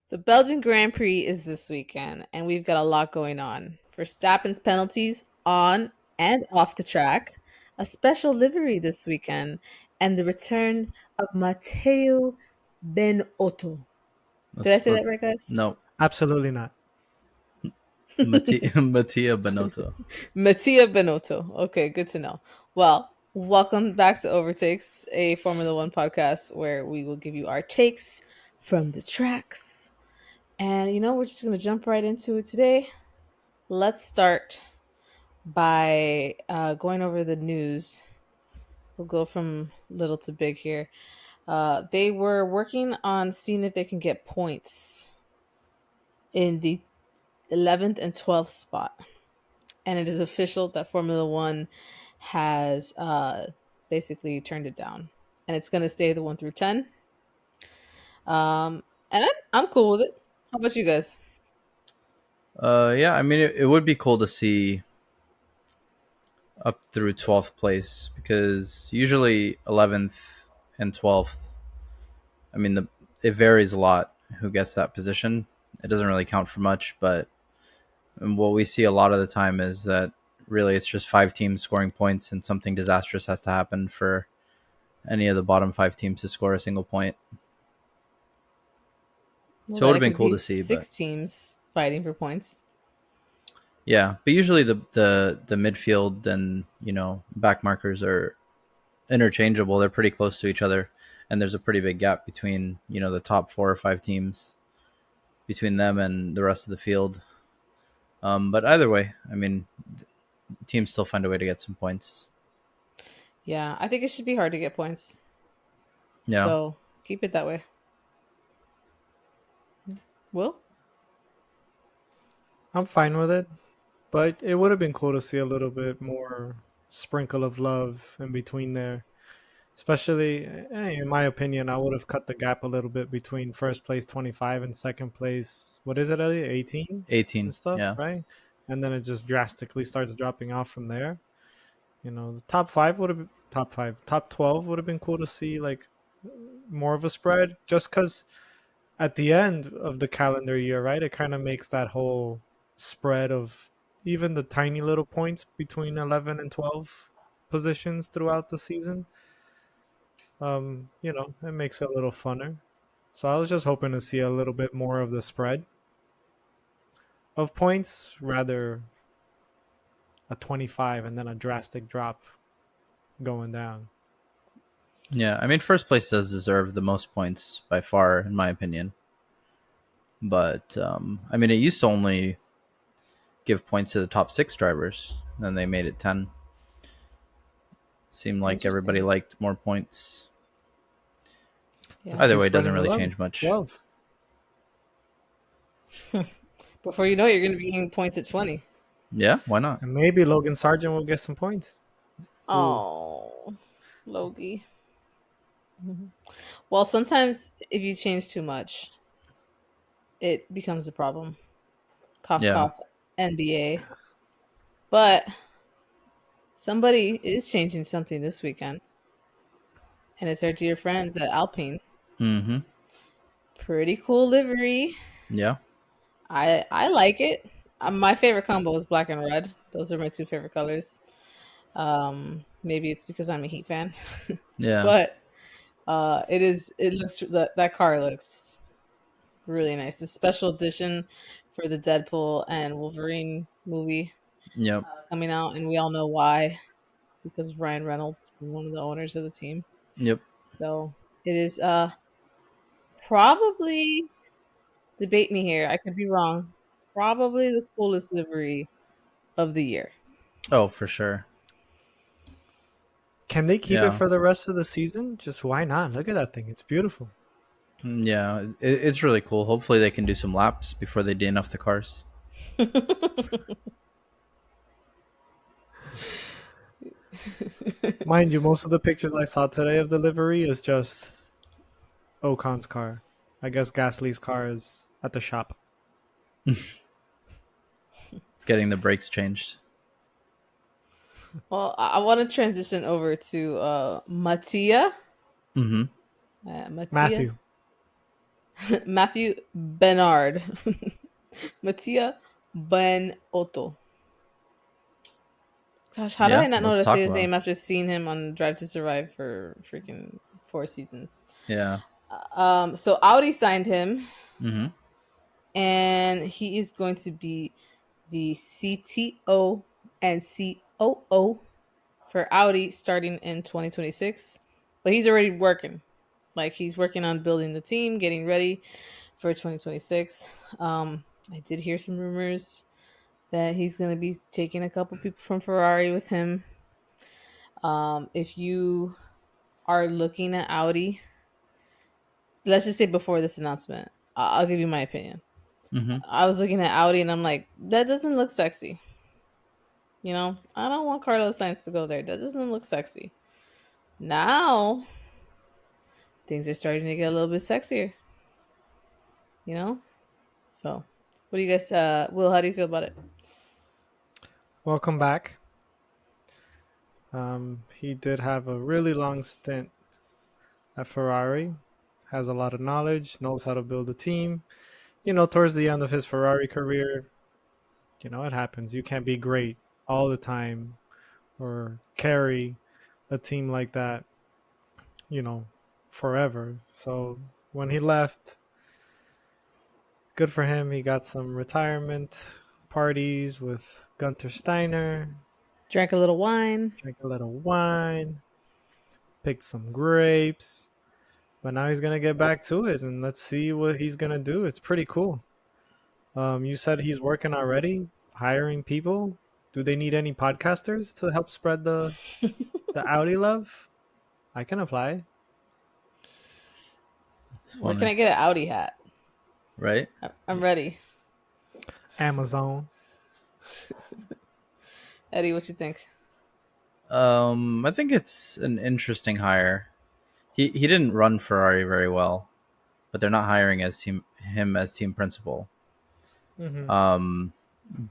The Belgian Grand Prix is this weekend, and we've got a lot going on. Verstappen's penalties on and off the track, a special livery this weekend, and the return of Matteo Benotto. Did I Let's say that let's right, guys? no Absolutely not. Mattia Benotto. Mattia Benotto. Okay, good to know. Well, welcome back to Overtakes, a Formula One podcast where we will give you our takes from the tracks. And we're just going to jump right into it today. Let's start by going over the news. We'll go from little to big here. They were working on seeing if they can get points in the 11th and 12th spot. And it is official that Formula One has basically turned it down. And it's going to stay the 1 through 10. And I'm cool with it. How about you guys? Yeah, I mean it would be cool to see up through 12th place because usually 11th and 12th. I mean it varies a lot who gets that position. It doesn't really count for much, but what we see a lot of the time is that really it's just five teams scoring points and something disastrous has to happen for any of the bottom five teams to score a single point. Well, So it then would it have been could cool be to see, but 6 teams fighting for points. yeah. But usually the midfield and back markers are interchangeable. They're pretty close to each other, and there's a pretty big gap between the top four or five teams between them and the rest of the field. But either way, I mean, teams still find a way to get some points. Yeah, I think it should be hard to get points. Yeah. So keep it that way. Will? I'm fine with it, but it would have been cool to see a little bit more sprinkle of love in between there. Especially, in my opinion, I would have cut the gap a little bit between first place 25 and second place. What is it, Elliot? 18 18. and stuff, Yeah. right? And then it just drastically starts dropping off from there. The top five would have been top five, top 12 would have been cool to see like more of a spread just because at the end of the calendar year, right? It kind of makes that whole spread of even the tiny little points between 11 and 12 positions throughout the season. It makes it a little funner. So I was just hoping to see a little bit more of the spread of points rather a 25 and then a drastic drop going down. Yeah. I mean, first place does deserve the most points by far, in my opinion. But I mean, it used to only give points to the top six drivers, and then they made it 10. Seemed like everybody Interesting. liked more points. Yeah. Let's Either keep way, it doesn't spreading the really love. change much. Love. Before you know it, you're going to be getting points at 20. Yeah, why not? And maybe Logan Sargent will get some points. Ooh. Oh, Logie. Well, sometimes if you change too much, it becomes a problem. Cough, Yeah. cough, NBA. But somebody is changing something this weekend, and it's our dear friends at Alpine. Mm-hmm. Pretty cool livery. Yeah. I like it. My favorite combo is black and red. Those are my two favorite colors. Maybe it's because I'm a Heat fan, Yeah. but it is. It looks that car looks really nice. It's a special edition for the Deadpool and Wolverine movie Yep. coming out, and we all know why, because Ryan Reynolds, one of the owners of the team. Yep. So it is probably, debate me here. I could be wrong. Probably the coolest livery of the year. Oh, for sure. Can they keep it Yeah. for the rest of the season? Just why not? Look at that thing. It's beautiful. Yeah. It's really cool. Hopefully they can do some laps before they DNF the cars. Mind you, most of the pictures I saw today of the livery is just Ocon's car. I guess Gasly's car is at the shop. It's getting the brakes changed. Well, I want to transition over to Mattia. Mm-hmm. Mattia. Matthew. Matthew Bernard. Mattia Benotto. Gosh, how did Yeah, I not know let's to say talk his about him. name after seeing him on Drive to Survive for freaking 4 seasons? Yeah. So Audi signed him, Mm-hmm. and he is going to be the CTO and COO for Audi starting in 2026. But he's already working. Like he's working on building the team, getting ready for 2026. I did hear some rumors that he's going to be taking a couple people from Ferrari with him. If you are looking at Audi, let's just say before this announcement, I'll give you my opinion. Mm-hmm. I was looking at Audi and I'm like, that doesn't look sexy. You know, I don't want Carlos Sainz to go there. That doesn't look sexy. Now things are starting to get a little bit sexier. You know, so what do you guys, Will? How do you feel about it? Welcome back. He did have a really long stint at Ferrari. Has a lot of knowledge. Knows how to build a team. Towards the end of his Ferrari career, it happens. You can't be great all the time or carry a team like that, you know, forever. So when he left, good for him. He got some retirement parties with Gunter Steiner, Drank a little wine. drank a little wine, picked some grapes. But now he's gonna get back to it, and let's see what he's gonna do. It's pretty cool. You said he's working already, hiring people. Do they need any podcasters to help spread the Audi love? I can apply. It's Where can funny, I get an Audi hat? right? I'm ready. Amazon. Eddie, what you think? I think it's an interesting hire. He didn't run Ferrari very well, but they're not hiring as him as team principal. Mm-hmm. Um,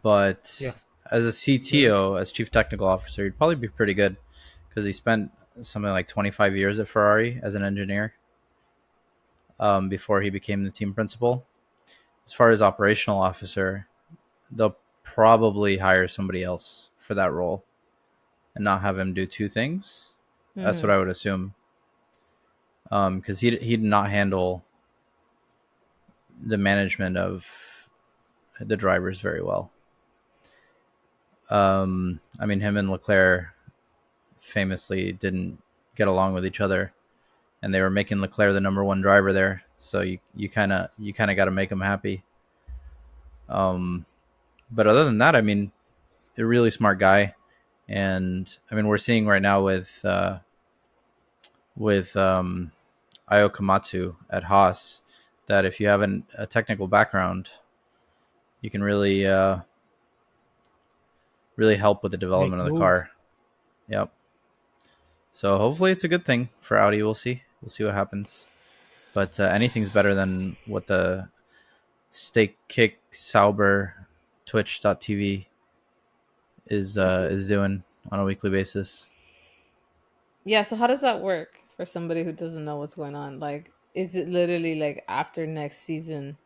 but Yes, as a very true. CTO, as chief technical officer, he'd probably be pretty good because he spent something like 25 years at Ferrari as an engineer before he became the team principal. As far as operational officer, they'll probably hire somebody else for that role and not have him do two things. That's what Mm-hmm. I would assume. Because he'd not handle the management of the drivers very well. I mean, him and Leclerc famously didn't get along with each other, and they were making Leclerc the number one driver there. So you kind of got to make him happy. Um, but other than that, I mean, a really smart guy, and I mean, we're seeing right now with Io Komatsu at Haas that if you have a technical background, you can really help with the Make development of the moves. car. Yep. So hopefully it's a good thing for Audi. We'll see. We'll see what happens. But anything's better than what the Steak Kick Sauber Twitch.tv is doing on a weekly basis. Yeah, so how does that work for somebody who doesn't know what's going on? Like, is it literally like after next season,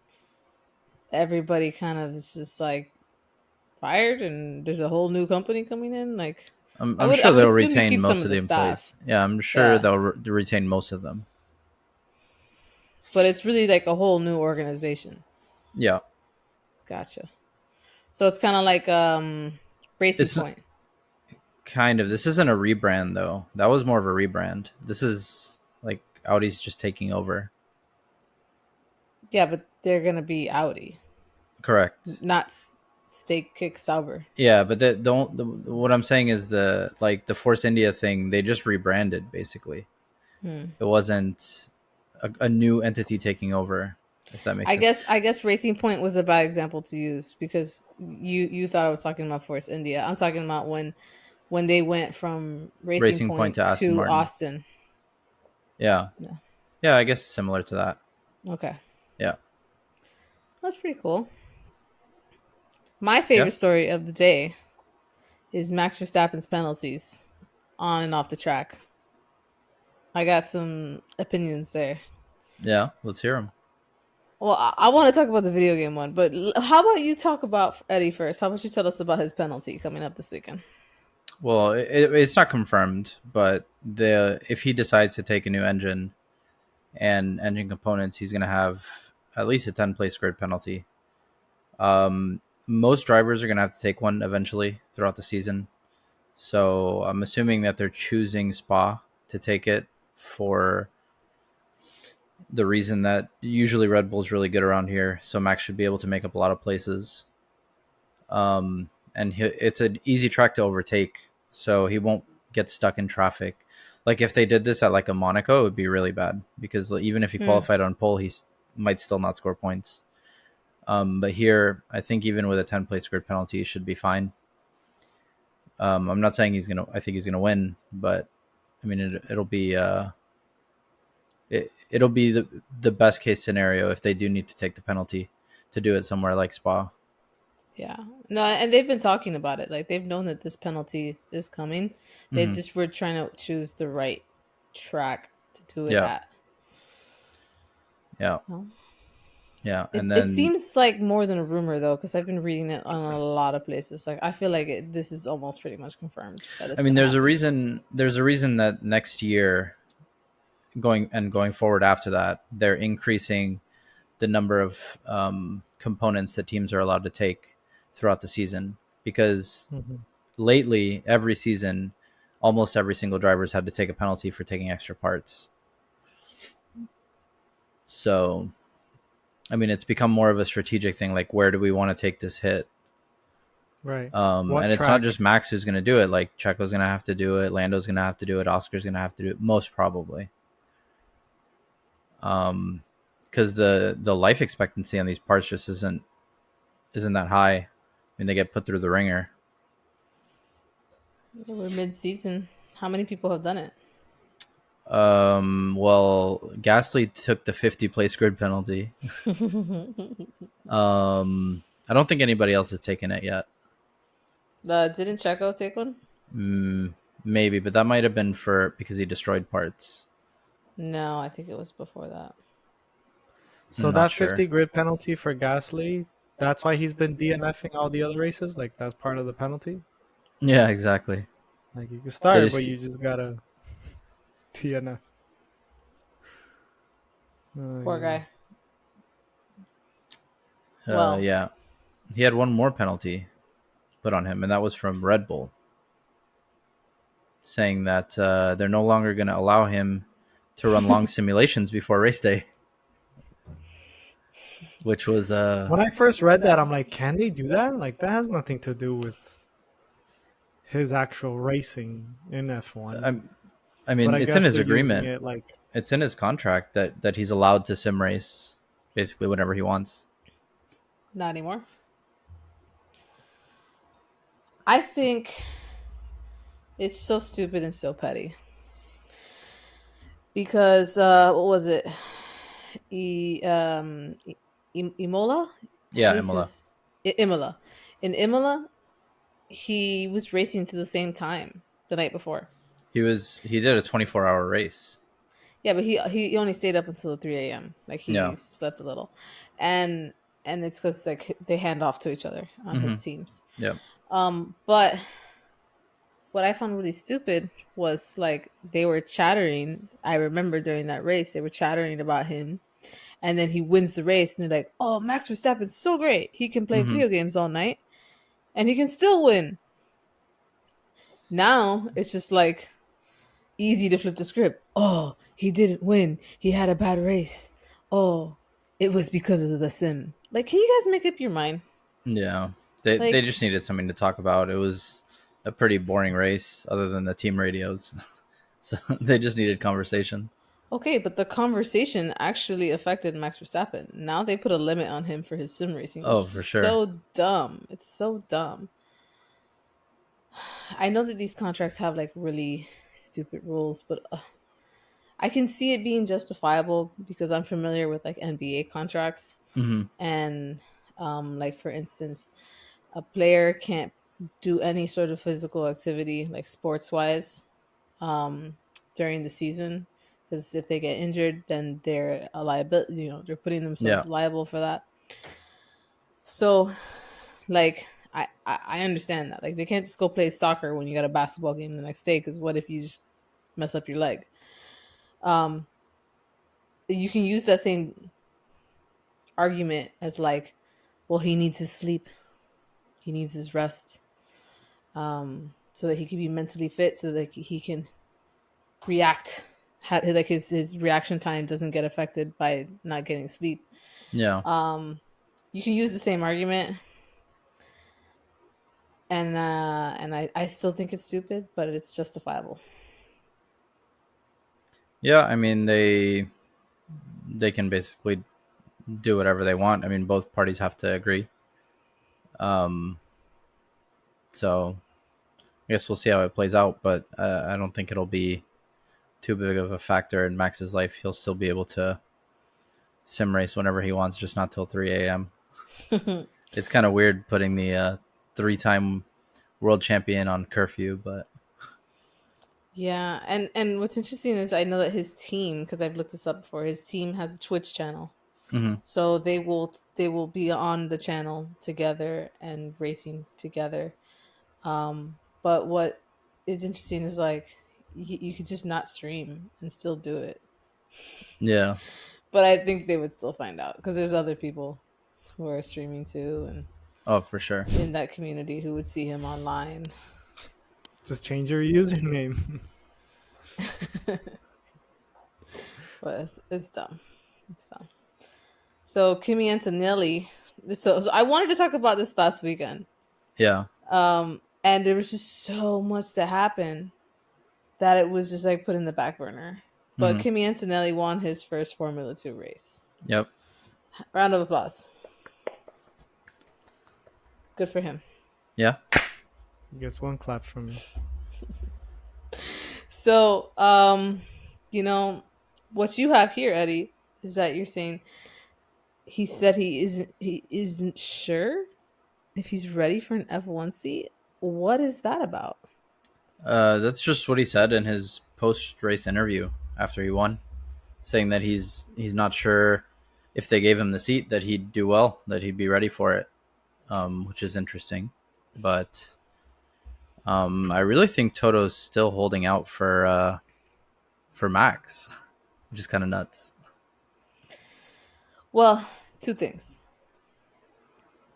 everybody kind of is just like fired and there's a whole new company coming in? Like, I'm I sure would they'll assume you retain keep some most of of the the staff. employees. Yeah, I'm sure Yeah, they'll retain most of them. but it's really like a whole new organization. Yeah, Gotcha. So it's kind of like Racing it's Point. kind of. This isn't a rebrand though. That was more of a rebrand. This is like Audi's just taking over. Yeah, but they're gonna be Audi, Correct. not Steak Kick Sauber. Yeah, but what I'm saying is the Force India thing. They just rebranded basically. Hmm. It wasn't a new entity taking over. If that makes sense. I guess Racing Point was a bad example to use because you thought I was talking about Force India. I'm talking about when they went from Racing Racing Point to Point Aston to Martin. Austin. Yeah, Yeah. yeah. I guess similar to that. Okay. Yeah, That's pretty cool. My yeah. favorite story of the day is Max Verstappen's penalties on and off the track. I got some opinions there. Yeah, let's hear them. Well, I want to talk about the video game one, but how about you talk about Eddie first? How about you tell us about his penalty coming up this weekend? Well, it's not confirmed, but the if he decides to take a new engine and engine components, he's going to have at least a 10 place grid penalty. Most drivers are going to have to take one eventually throughout the season. So I'm assuming that they're choosing Spa to take it for the reason that usually Red Bull's really good around here. So Max should be able to make up a lot of places. And it's an easy track to overtake, so he won't get stuck in traffic. Like if they did this at like a Monaco, it would be really bad because even if he Hmm. qualified on pole, might still not score points. But here, I think even with a 10 place grid penalty, he should be fine. I'm not saying he's gonna. I think he's gonna win, but I mean it'll be it'll be the best case scenario if they do need to take the penalty to do it somewhere like Spa. Yeah. No, and they've been talking about it. Like they've known that this penalty is coming. They Hmm. just were trying to choose the right track to do it Yeah, at. yeah, So yeah, it, and it then seems like more than a rumor though, because I've been reading it on a lot of places. Like I feel like this is almost pretty much confirmed that I it's mean, gonna happen. There's a reason that next year, going forward after that, they're increasing the number of components that teams are allowed to take throughout the season. Because Mhm. lately, every season, almost every single driver's had to take a penalty for taking extra parts. So, I mean, it's become more of a strategic thing. Like, where do we want to take this hit? Right. And What it's not track? just Max who's going to do it. Like Checo's going to have to do it. Lando's going to have to do it. Oscar's going to have to do it. Most probably. Because the life expectancy on these parts just isn't that high. I mean, they get put through the ringer. Yeah, we're mid-season. How many people have done it? Well, Gasly took the 50 place grid penalty. I don't think anybody else has taken it yet. Didn't Checo take one? Maybe, but that might have been for because he destroyed parts. No, I think it was before that. So I'm not that 50 sure. grid penalty for Gasly, that's why he's been DNFing all the other races. Like that's part of the penalty. Yeah, exactly. Like you can They start, but just, you just gotta DNF. Oh Poor yeah. guy. Well, yeah, he had one more penalty put on him, and that was from Red Bull, saying that they're no longer going to allow him to run long simulations before race day, which was When I first read that, I'm like, can they do that? Like that has nothing to do with his actual racing in F1. I, I But mean, I it's in guess his they're using agreement. it like It's in his contract that he's allowed to sim race basically whenever he wants. not anymore. I think it's so stupid and so petty. Because what was it? Imola? How Yeah, do you say Imola. this? Imola. In Imola, he was racing to the same time the night before. He did a 24-hour race. Yeah, but he only stayed up until 3 a.m. Like Yeah. he slept a little, and it's because like they hand off to each other on Mm-hmm. his teams. Yeah. But what I found really stupid was like they were chattering. I remember during that race they were chattering about him, and then he wins the race, and they're like, "Oh, Max Verstappen's so great. He can play Mm-hmm. video games all night, and he can still win." Now it's just like easy to flip the script. Oh, he didn't win. He had a bad race. Oh, it was because of the sim. Like, can you guys make up your mind? Yeah. They Like, just needed something to talk about. It was a pretty boring race other than the team radios. So they just needed conversation. okay, but the conversation actually affected Max Verstappen. Now they put a limit on him for his sim racing, which Oh, is for sure. so dumb. It's so dumb. I know that these contracts have like really stupid rules, but I can see it being justifiable because I'm familiar with like NBA contracts Mm-hmm. and like for instance, a player can't do any sort of physical activity like sports wise um, during the season because if they get injured, then they're a liability. They're putting Yeah. themselves liable for that. So, like, I understand that. Like, they can't just go play soccer when you got a basketball game the next day. Because what if you just mess up your leg? Um, you can use that same argument as like, well, he needs his sleep, he needs his rest, so that he can be mentally fit, so that he can react. Like his reaction time doesn't get affected by not getting sleep. Yeah. Um, you can use the same argument, and I still think it's stupid, but it's justifiable. Yeah, I mean they can basically do whatever they want. I mean, both parties have to agree. Um, so I guess we'll see how it plays out, but I don't think it'll be too big of a factor in Max's life. He'll still be able to sim race whenever he wants, just not till 3 a.m. It's kind of weird putting the three-time world champion on curfew, but Yeah, and what's interesting is I know that his team, because I've looked this up before, his team has a Twitch channel. mhm. So they will be on the channel together and racing together. But what is interesting is like you could just not stream and still do it. Yeah. But I think they would still find out because there's other people who are streaming too and Oh, for sure. in that community who would see him online. Just change your username. But it's dumb. It's dumb. So Kimi Antonelli. So I wanted to talk about this last weekend. Yeah. And there was just so much to happen that it was just like put in the back burner. But Mhm. Kimi Antonelli won his first Formula 2 race. Yep. Round of applause. Good for him. Yeah. He gets one clap from me. So, what you have here, Eddie, is that you're saying he said he isn't sure if he's ready for an F1 seat. What is that about? That's just what he said in his post-race interview after he won, saying that he's not sure if they gave him the seat that he'd do well, that he'd be ready for it, which is interesting. But I really think Toto's still holding out for Max, which is kind of nuts. Well, two things.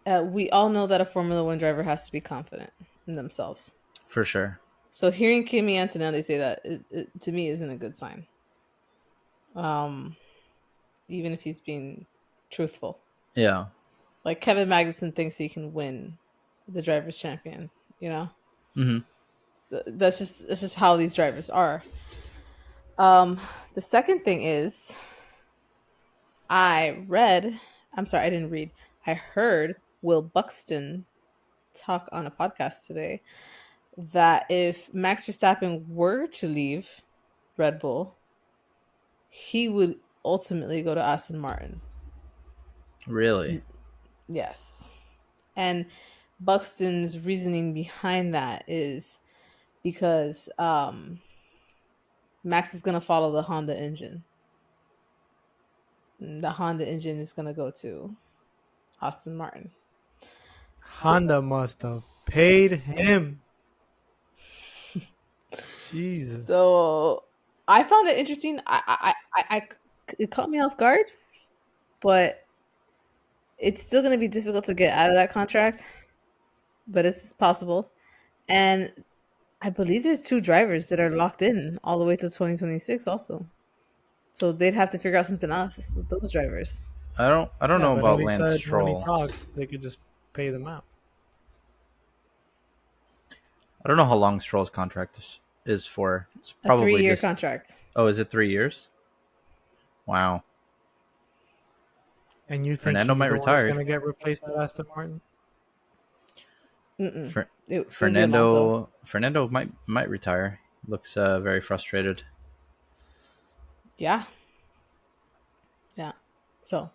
We all know that a Formula One driver has to be confident in themselves. For sure. So hearing Kimi Antonelli say that to me isn't a good sign. Even if he's being truthful. Yeah. Like Kevin Magnussen thinks he can win the drivers' champion. Hmm. So that's just how these drivers are. The second thing is, I didn't read. I heard Will Buxton talk on a podcast today that if Max Verstappen were to leave Red Bull, he would ultimately go to Aston Martin. Really? Yes. And Buxton's reasoning behind that is because Max is going to follow the Honda engine. The Honda engine is going to go to Aston Martin. Honda must have paid him. Jesus. So I found it interesting. It caught me off guard, but it's still going to be difficult to get out of that contract. But it's possible, and I believe there's two drivers that are locked in all the way to 2026. Also, so they'd have to figure out something else with those drivers. I don't Yeah, know but about Eddie Lance said when he Stroll. talks, they could just pay them out. I don't know how long Stroll's contract is for. It's A probably 3-year just. contract. Oh, is it 3 years? Wow. And you think Fernando he's might the one that's retire. going to get replaced at Aston Martin? Mm-mm. Fer- It would be Alonso. Fernando might retire. Looks very frustrated. Yeah. Yeah. So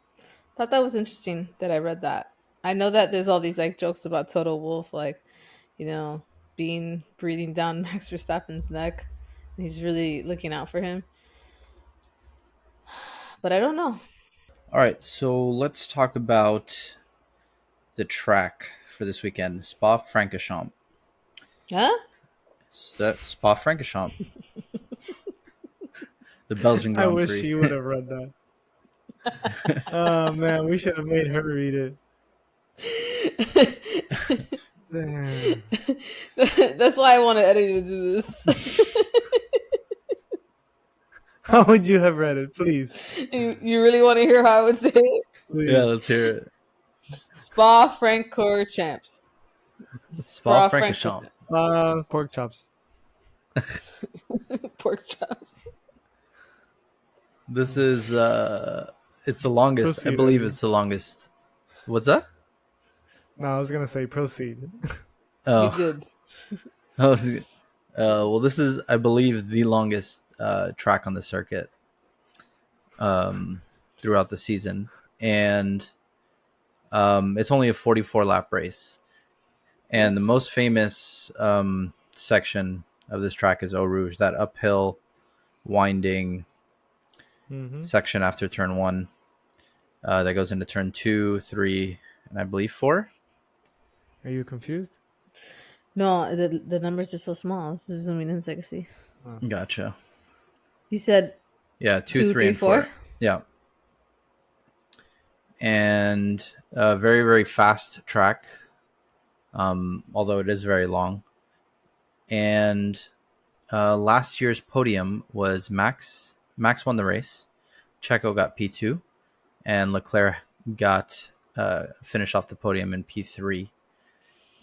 thought that was interesting that I read that. I know that there's all these like jokes about Toto Wolff, like, being breathing down Max Verstappen's neck. He's really looking out for him. but I don't know. All right, so let's talk about the track for this weekend, Spa-Francorchamps. Huh? Spa-Francorchamps, the Belgian I Grand wish Prix. she would have read that. Oh man, we should have made her read it. Damn. That's why I wanted Eddie to do this. How would you have read it, please? You really want to hear how I would say it? Yeah, Please. let's hear it. Spa-Francorchamps. Spa-Francorchamps. Spa-Francorchamps. Pork chops. Pork chops. This is it's the longest. I Proceed, believe Eddie. it's the longest. What's that? No, I was gonna say proceed. You Oh, did. well, this is, I believe, the longest track on the circuit throughout the season, and it's only a 44 lap race. And the most famous section of this track is Eau Rouge, that uphill, winding Mm-hmm. section after turn 1 that goes into turn 2, 3, and I believe 4. Are you confused? No, the numbers are so small. I was just zooming in so I can see. Gotcha. You said Yeah, 2, 2, 3, 3, and 4. 4? Yeah. And a very, very fast track, although it is very long. And last year's podium was Max. Max won the race. Checo got P2, and Leclerc got finished off the podium in P3.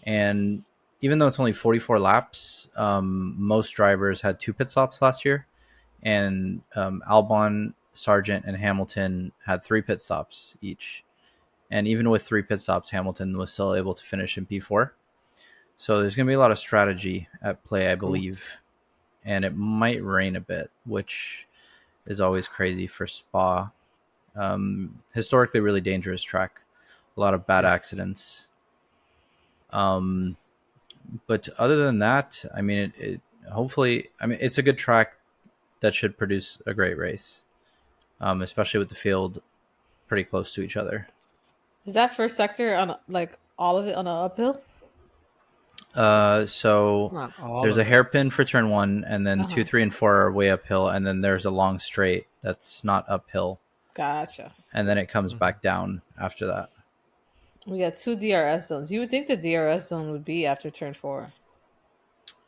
And even though it's only 44 laps, most drivers had 2 pit stops last year, and Albon, Sargent, and Hamilton had 3 pit stops each. And even with 3 pit stops, Hamilton was still able to finish in P4. So there's going to be a lot of strategy at play, I believe. And it might rain a bit, which is always crazy for Spa. Historically, really dangerous track. A lot of bad accidents. But other than that, I mean, it hopefully, I mean, it's a good track that should produce a great race, especially with the field pretty close to each other. Is that first sector on like all of it on an uphill? So Not all there's of a it. hairpin for turn 1, and then Uh-huh. 2, 3, and 4 are way uphill, and then there's a long straight that's not uphill, Gotcha. and then it comes back down after that. We got 2 DRS zones. You would think the DRS zone would be after turn 4.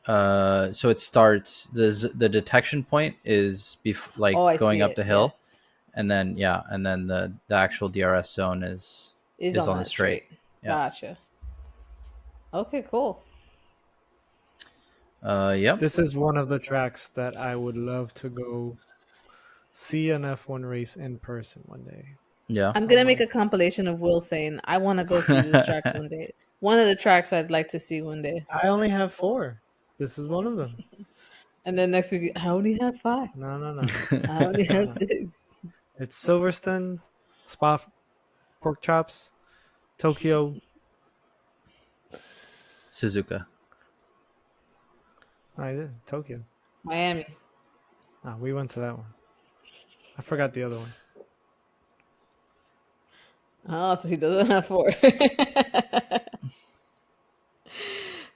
So it starts, the detection point is like Oh, I going see up it. the hill, Yes. and then the actual DRS zone is Is on the that straight. Yeah. Gotcha. Okay, cool. Yep. This is one of the tracks that I would love to go see an F1 race in person one day. Yeah. I'm gonna make a compilation of Will saying, I want to go see this track one day. One of the tracks I'd like to see one day. I only have 4. This is one of them. And then next week, I only have 5. No. I only have No. 6. It's Silverstone, Spa, Pork Chops, Tokyo. Suzuka. I did Tokyo. Miami. We went to that one. I forgot the other one. Oh, so he doesn't have 4.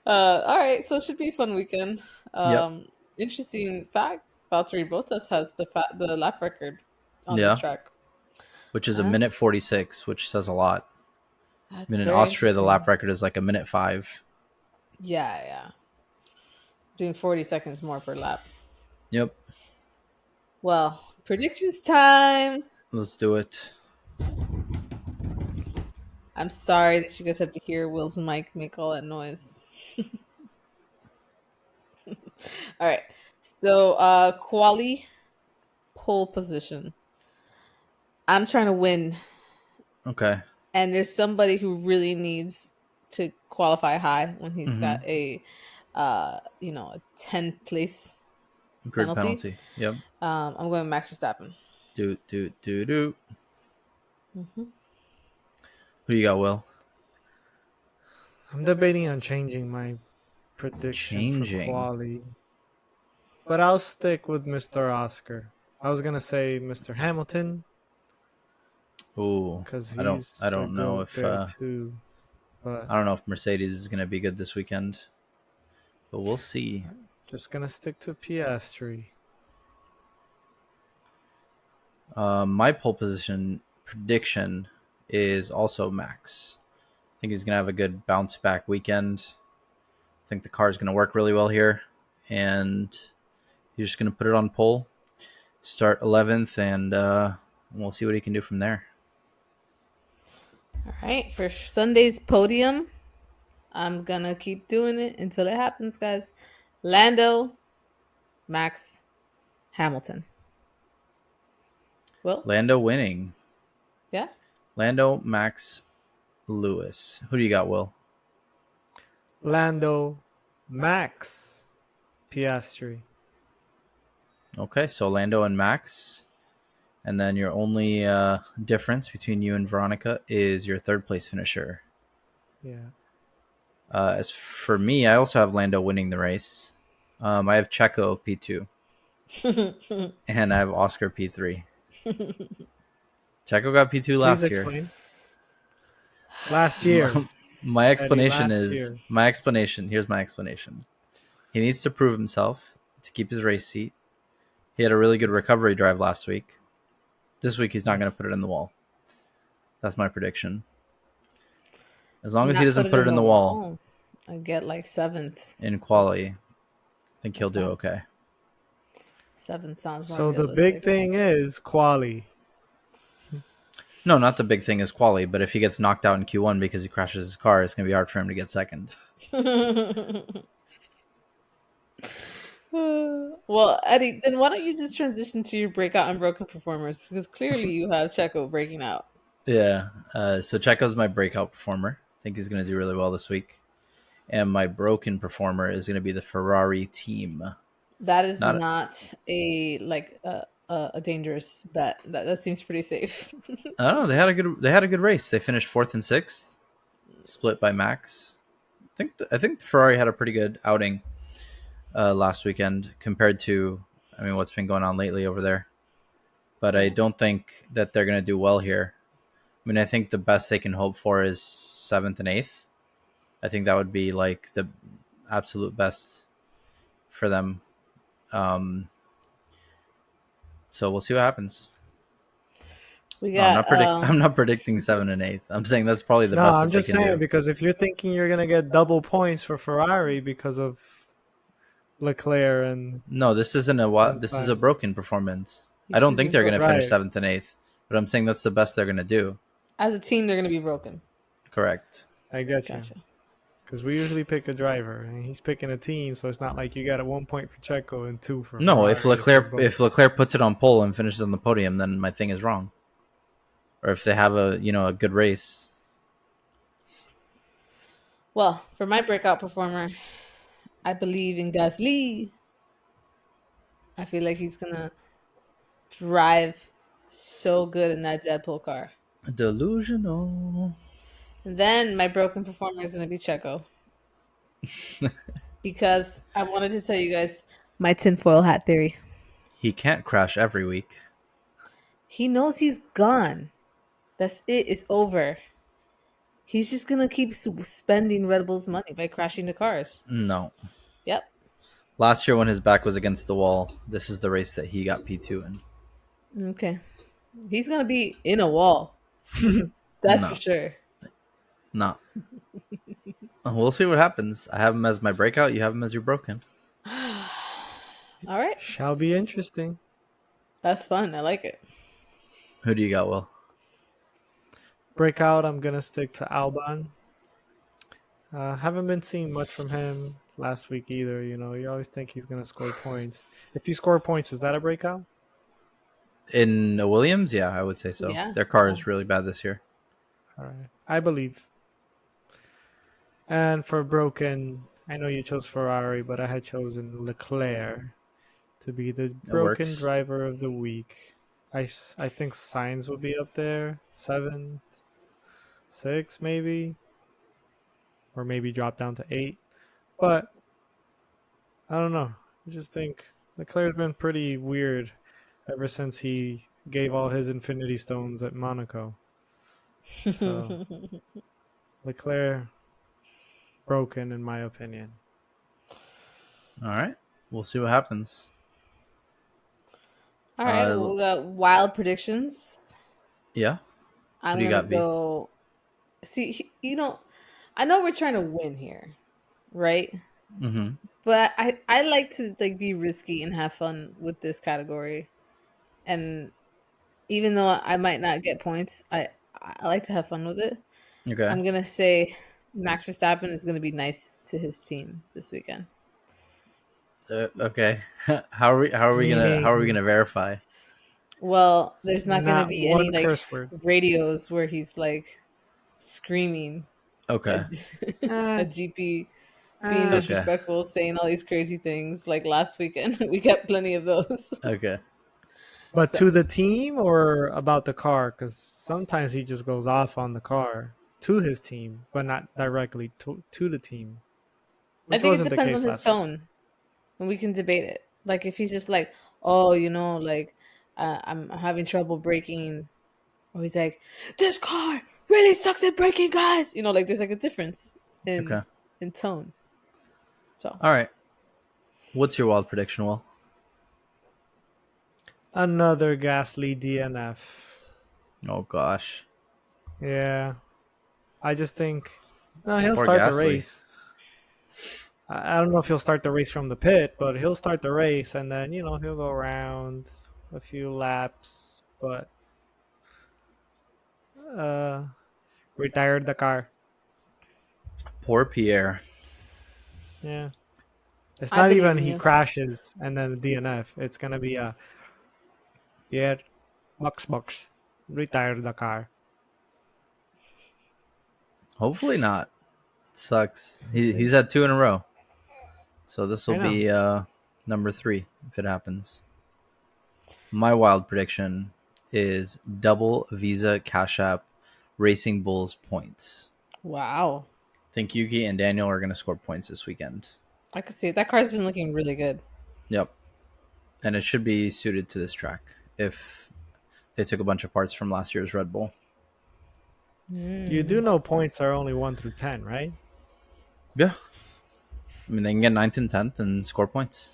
All right, so it should be a fun weekend. Interesting fact: Valtteri Bottas has the lap record on Yeah. this track. Which is a That's- minute 46, which says a lot. I That's mean, in very Austria, the lap interesting. record is like a minute 5. Yeah. Doing 40 seconds more per lap. Yep. Well, predictions time. Let's do it. I'm sorry that you guys had to hear Will's mic make all that noise. All right. So, quali pole position. I'm trying to win, Okay. and there's somebody who really needs to qualify high when he's got a 10 place Grid penalty. penalty. Yep. I'm going Max Verstappen. Do. Mm-hmm. Who you got, Will? I'm debating on changing my prediction for quali. But I'll stick with Mr. Oscar. I was going to say Mr. Hamilton, Ooh, because I he's a don't know goat if there too. But I don't know if Mercedes is gonna be good this weekend, but we'll see. I'm just gonna stick to Piastri. My pole position prediction is also Max. I think he's gonna have a good bounce back weekend. I think the car is gonna work really well here, and he's just gonna put it on pole, start 11th, and we'll see what he can do from there. All right, for Sunday's podium, I'm gonna keep doing it until it happens, guys. Lando, Max, Hamilton. Well, Lando winning. yeah. Lando, Max, Lewis. Who do you got, Will? Lando, Max, Piastri. Okay, so Lando and Max. And then your only difference between you and Veronica is your third place finisher. Yeah. As for me, I also have Lando winning the race. I have Checo P2 and I have Oscar P3. Checo got P2 Please last year. explain. Last year, My Eddie, explanation last is year. my explanation. Here's my explanation. He needs to prove himself to keep his race seat. He had a really good recovery drive last week. This week, he's not going to Yes. put it in the wall. That's my prediction. As long as he Not put doesn't it put in it in the the wall wall. I get like seventh. in quali, I think That he'll do sounds okay. seventh sounds more So the big realistic. thing is quali. No, not the big thing is quali, but if he gets knocked out in Q1 because he crashes his car, it's going to be hard for him to get second. Well, Eddie, then why don't you just transition to your breakout unbroken performers? Because clearly you have Checo breaking out. Yeah. So Checo's my breakout performer. I think he's going to do really well this week. And my broken performer is going to be the Ferrari team. That is Not, not a a dangerous bet. That seems pretty safe. I don't know. They had a good race. They finished fourth and sixth, split by Max. I think Ferrari had a pretty good outing last weekend compared to, I mean, what's been going on lately over there. But I Yeah. don't think that they're going to do well here. I mean, I think the best they can hope for is seventh and eighth. I think that would be like the absolute best for them. Um, so we'll see what happens. We No, I'm got not I'm not predicting seven and eighth. I'm saying that's probably the No, best I'm that they just can saying do. because if you're thinking you're gonna get double points for Ferrari because of Leclerc No, this isn't a what. and This is a Sainz, broken performance. I he's don't think choosing they're broken. going to finish right? seventh and eighth, but I'm saying that's the best they're going to do. As a team, they're going to be broken. Correct. I get you. Gotcha. Because we usually pick a driver, and he's picking a team, so it's not like you got a 1 point for Checo and 2 for No, Ferrari if they're If both. Leclerc puts it on pole and finishes on the podium, then my thing is wrong. Or if they have a good race. Well, for my breakout performer, I believe in Gasly. I feel like he's gonna drive so good in that Deadpool car. Delusional. And then my broken performer is gonna be Checo. Because I wanted to tell you guys my tinfoil hat theory. He can't crash every week. He knows he's gone. That's it. It's over. He's just gonna keep spending Red Bull's money by crashing the cars. No. Yep. Last year when his back was against the wall, this is the race that he got P2 in. Okay. He's gonna be in a wall. That's for No. sure. No. We'll see what happens. I have him as my breakout. You have him as your broken. All right. Shall be interesting. That's fun. I like it. Who do you got, Will? Breakout, I'm gonna stick to Albon. Haven't been seeing much from him last week either. You know, you always think he's gonna score points. If you score points, is that a breakout? In Williams, yeah, I would say so. Yeah. Their car Yeah. is really bad this year. All right, I believe. And for broken, I know you chose Ferrari, but I had chosen Leclerc to be the broken works. driver of the week. I think Sainz will be up there, 7th, 6 maybe, or maybe drop down to 8. But I don't know. I just think Leclerc's been pretty weird ever since he gave all his Infinity Stones at Monaco. So Leclerc broken in my opinion. All right, we'll see what happens. All right, well, we got wild predictions. Yeah. What I'm do you gonna got, V? go. See, I know we're trying to win here, right? Mm-hmm. But I like to like be risky and have fun with this category. And even though I might not get points, I like to have fun with it. Okay. I'm gonna say Max Verstappen is gonna be nice to his team this weekend. Okay. How are we gonna Meaning verify? Well, there's not gonna not be any one like curse word. radios where he's like screaming Okay. at, Eh, at GP, being eh. Okay. disrespectful, saying all these crazy things. Like last weekend, we got plenty of those. Okay. But So to the team or about the car? Because sometimes he just goes off on the car to his team, but not directly to the team, I which think it wasn't the depends on case his last week. tone, and we can debate it. Like if he's just like, oh, like I'm having trouble braking, or he's like, this car really sucks at braking, guys. Like there's like a difference Okay. in tone. So All right. What's your wild prediction, Will? Another Gasly DNF. Oh gosh. Yeah, I just think no, he'll Poor start the Gasly. race. I don't know if he'll start the race from the pit, but he'll start the race and then he'll go around a few laps, but uh, retired the car. Poor Pierre. Yeah. It's I not believe even in he you. crashes and then the DNF. It's gonna be a yeah, box retire the car. Hopefully not. Sucks. We'll see. He's had two in a row. So this will I know. be number 3 if it happens. My wild prediction is double Visa Cash App Racing Bulls points. Wow, I think Yuki and Daniel are going to score points this weekend. I could see it. That car's been looking really good. Yep. And it should be suited to this track if they took a bunch of parts from last year's Red Bull. You do know points are only 1 through 10, right? Yeah. I mean, they can get 9th and 10th and score points.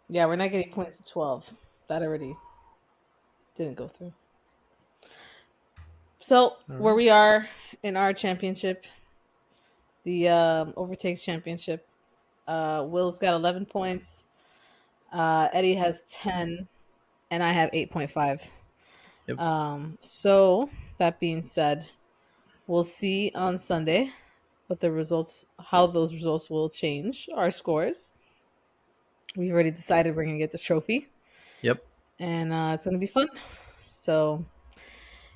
Yeah, we're not getting points at 12. That already didn't go through. So All where right. we are in our championship, the Overtakes Championship, Will's got 11 points. Eddie has 10, and I have 8.5. Yep. So that being said, we'll see on Sunday what the results, how those results will change our scores. We've already decided we're gonna get the trophy, Yep. and it's gonna be fun. So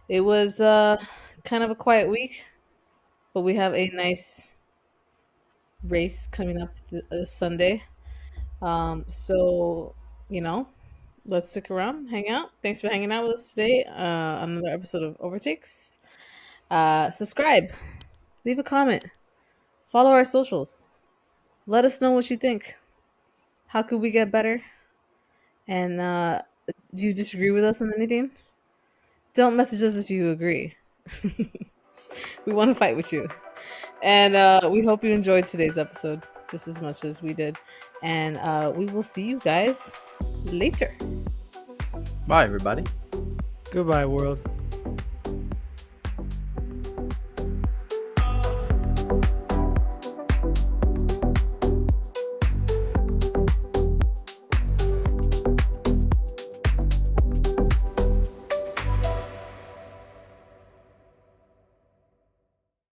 it was kind of a quiet week, but we have a nice race coming up this Sunday. So let's stick around, hang out. Thanks for hanging out with us today on another episode of Overtakes. Subscribe, leave a comment, follow our socials. Let us know what you think. How could we get better? And do you disagree with us on anything? Don't message us if you agree. We want to fight with you. And we hope you enjoyed today's episode just as much as we did. And we will see you guys later. Bye, everybody. Goodbye, world.